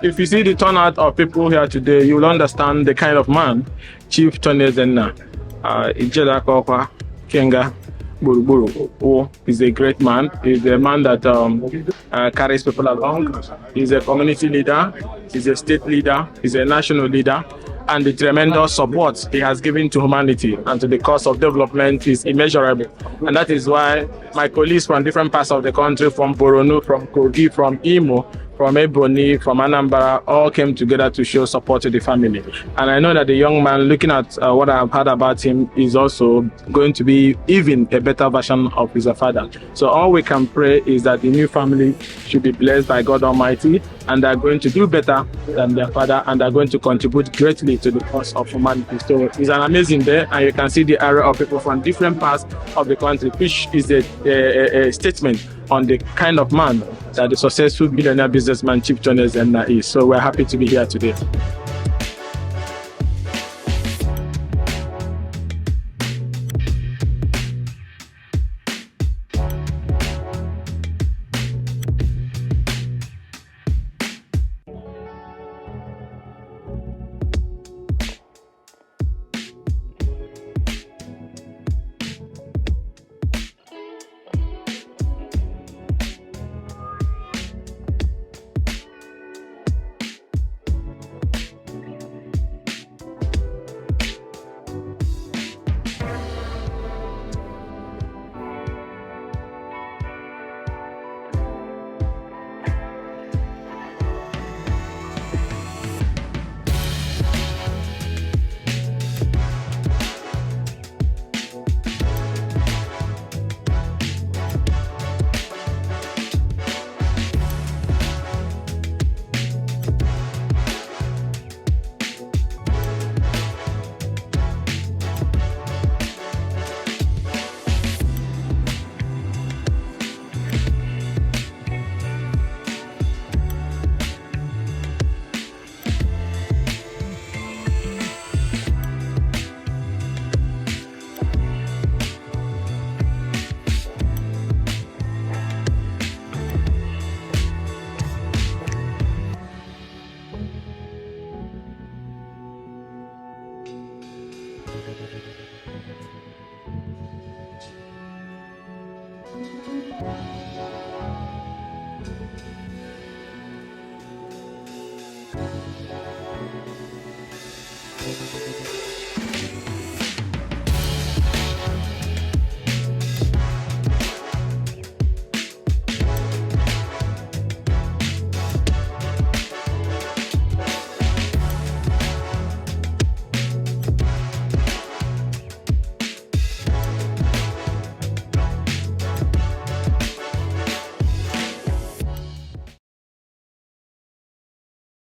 If you see the turnout of people here today, you will understand the kind of man Chief Tony Ezenna, Ijela Kokwa, Kenga, Buruburu, is a great man. He's a man that carries people along. He's a community leader, he's a state leader, he's a national leader, and the tremendous support he has given to humanity and to the cause of development is immeasurable. And that is why my colleagues from different parts of the country, from Borno, from Kogi, from Imo, from Ebony, from Anambra, all came together to show support to the family. And I know that the young man, looking at what I've heard about him, is also going to be even a better version of his father. So all we can pray is that the new family should be blessed by God Almighty, and they're going to do better than their father, and they're going to contribute greatly to the cause of humanity. So it's an amazing day, and you can see the area of people from different parts of the country, which is a statement on the kind of man that the successful billionaire businessman Chief Tony Ezenna is. So we're happy to be here today.